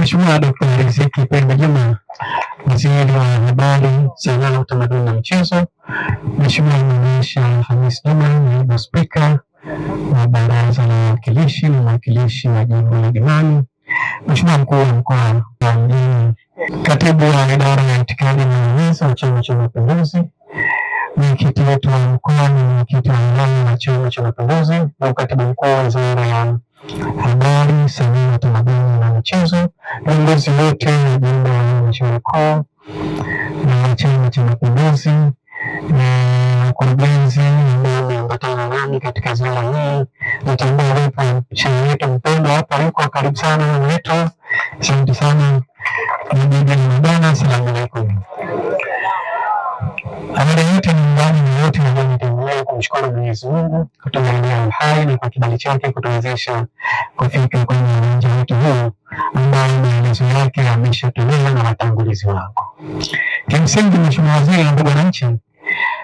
Mheshimiwa Dkt. Riziki Pembe Juma, Waziri wa Habari, Sanaa, Utamaduni na Michezo, Mheshimiwa Mwanaisha Hamisi Juma, Naibu Spika wa Baraza la Wawakilishi na Mwakilishi wa Jimbo la Dimani, Mheshimiwa Mkuu wa Mkoa wa Mjini, Katibu wa Idara ya Itikadi na Uenezi wa Chama cha Mapinduzi, Mwenyekiti wetu wa mkoa na mwenyekiti wa wilaya wa Chama cha Mapinduzi, na Katibu Mkuu wa Wizara ya Habari, Sanaa, Utamaduni na Michezo, viongozi wote wa jimbo la halmashauri kuu na Chama cha Mapinduzi, wakurugenzi ambao wameambatana nami katika ziara hii. Natambua uwepo wa shehe wetu mpendwa hapa yuko, karibu sana mama wetu, asante sana. Asalamu alaikum. Awali yote ni ndani na yote na nitaendelea kumshukuru Mwenyezi Mungu kutujalia uhai na kwa kibali chake kutuwezesha kufika kwenye uwanja wetu huu ambao maelezo yake yameshatolewa na watangulizi wangu. Kimsingi, Mheshimiwa Waziri na ndugu wananchi,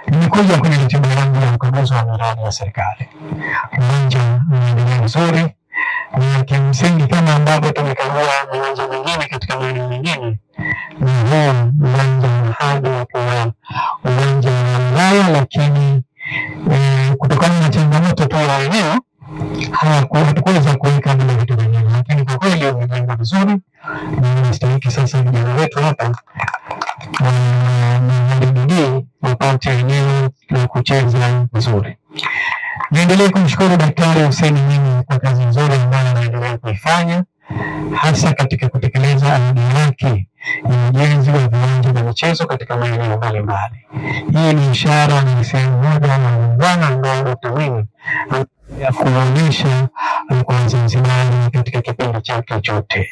nimekuja kwenye ratiba yangu ya ukaguzi wa miradi ya serikali. Uwanja unaendelea vizuri na kimsingi kama ambavyo tumekagua uwanja mwingine katika maeneo mengine, ni huu uwanja wa hadhi wa kuwa uwanja wa wilaya, lakini kutokana na changamoto tu ya eneo hatukuweza kuweka vile vitu vingine, lakini kwa kweli umejengwa vizuri na inastahili sasa vijana wetu hapa bidii wapate eneo la kucheza vizuri. Niendelee kumshukuru Daktari Hussein Mwinyi kwa kazi nzuri ambayo anaendelea kuifanya hasa katika kutekeleza ahadi yake ya ujenzi wa viwanja vya michezo katika maeneo mbalimbali. Hii ni ishara, ni sehemu moja ya muungano ambao Dkt. Mwinyi ya kuonyesha kwa Wazanzibari katika kipindi chake chote.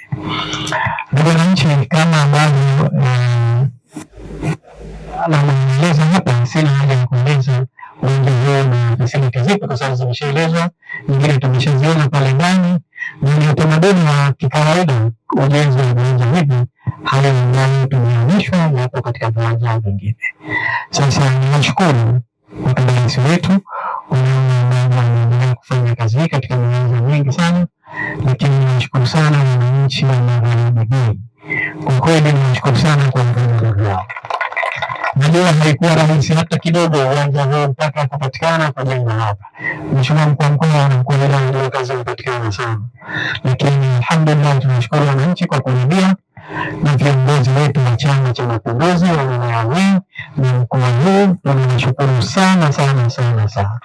Ndugu wananchi, kama ambavyo anaeleza hapa, sina haja ya kueleza uwanja huu na fasiliti zipo kwa sababu zimeshaelezwa, nyingine tumeshaziona pale ndani, na ni utamaduni wa kikawaida ujenzi wa viwanja hivi. Hayo ambayo tumehamishwa yapo katika viwanja vingine. Sasa niwashukuru wakandarasi wetu wanaendelea kufanya kazi hii katika viwanja vingi sana, lakini niwashukuru sana wananchi wa magharibi hii. Kwa kweli niwashukuru sana kwa uvumilivu wao. Najua haikuwa rahisi hata kidogo uwanja huu mpaka kupatikana kwa jengo hapa. Mheshimiwa Mkuu wa Mkoa na Mkuu wa Wilaya ndio kazi imepatikana sana, lakini alhamdulillah tunashukuru wananchi kwa kuridhia na viongozi wetu wa Chama cha Mapinduzi wa wilaya hii na mkoa huu, tunashukuru sana sana sana sana.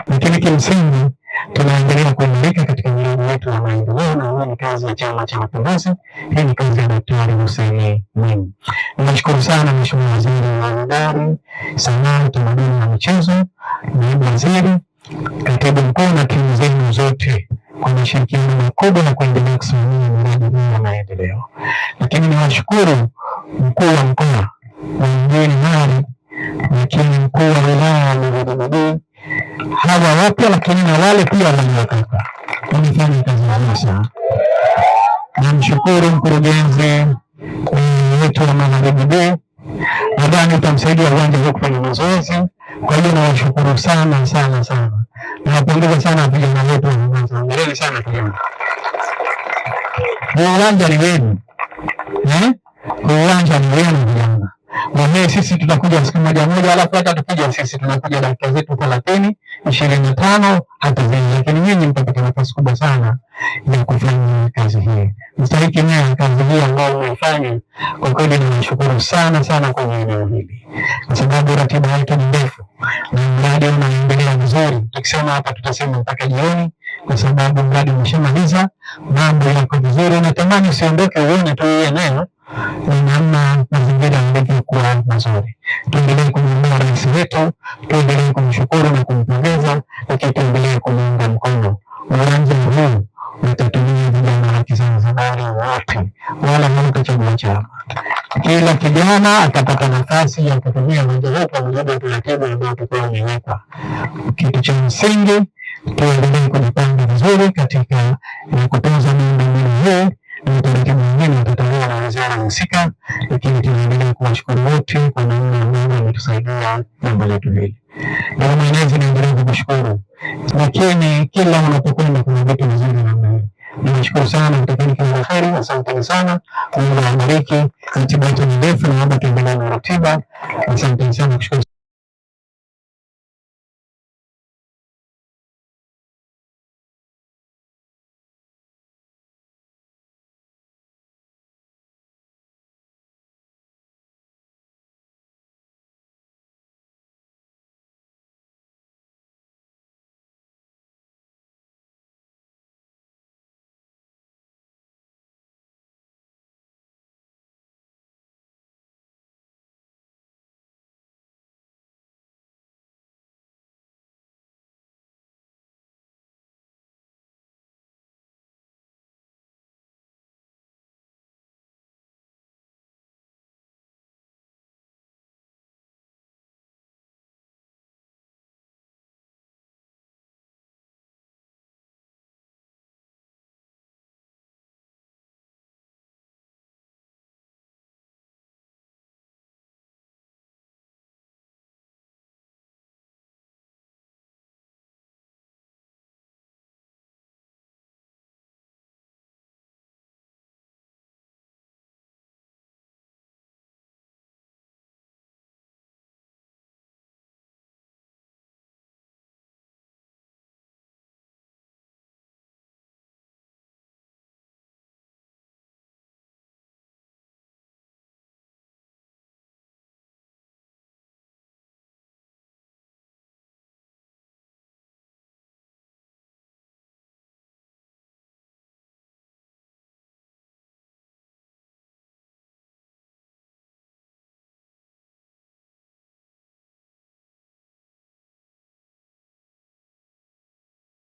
Lakini kimsingi tunaendelea kuimarika katika miradi yetu ya maendeleo, na hii ni kazi ya Chama cha Mapinduzi, hii ni kazi ya Daktari Hussein Mwinyi. Ninashukuru sana Mheshimiwa Waziri wa Habari, Sanaa, Utamaduni na Michezo, Naibu Waziri, Katibu Mkuu na timu zenu zote kwa mashirikiano makubwa na kuendelea kusimamia miradi hii ya maendeleo. Lakini niwashukuru Mkuu wa Mkoa wa Mjini Mari, lakini Mkuu wa Wilaya wa Migodi, hawa wapya lakini na wale pia waliotoka wamefanya kazi nzuri sana. Namshukuru mkurugenzi wetu wa Magharibi, nadhani utamsaidia uwanja huu kufanya mazoezi. Kwa hiyo nawashukuru sana sana sana, nawapongeza sana vijana wetu wa uwanja. Hongereni sana vijana, uwanja ni wenu, uwanja ni wenu vijana. Mwenyewe sisi tutakuja siku moja moja, alafu hata tukija sisi tunakuja dakika zetu 30, 25 hata zaidi, lakini nyinyi mtapata nafasi kubwa sana ya kufanya kazi hii. Mstahiki naye kazi hii ambayo mnaifanya, kwa kweli ninashukuru sana sana kwenye eneo hili, kwa sababu ratiba yetu ni ndefu na mradi unaendelea vizuri. Tukisema hapa tutasema mpaka jioni, kwa sababu mradi umeshamaliza, mambo yako vizuri. Natamani usiondoke uone tu hii eneo na namna mazingira yalivyokuwa mazuri. Tuendelee kumwomba rais wetu, tuendelee kumshukuru na kumpongeza, lakini tuendelee kumuunga mkono. Uwanja huu utatumia vijana wa Kizanzibari wote, wala hamtachagua chama. Kila kijana atapata nafasi ya kutumia uwanja huu kwa mujibu wa taratibu ambao tulikuwa tumeweka. Kitu cha msingi, tuendelee kujipanga vizuri katika kutunza miundombinu hii, na taratibu nyingine tutatolewa na wizara husika, lakini tunaendelea kuwashukuru wote kwa namna ambavyo wametusaidia jambo letu hili. Na mwenyewe naendelea kukushukuru, lakini kila unapokwenda kuna vitu vizuri namna hii. Ninashukuru sana, mtakeni kila la heri. Asanteni sana, Mungu awabariki. Ratiba yetu ni ndefu, naomba tuendelee na ratiba. Asanteni sana, kushukuru.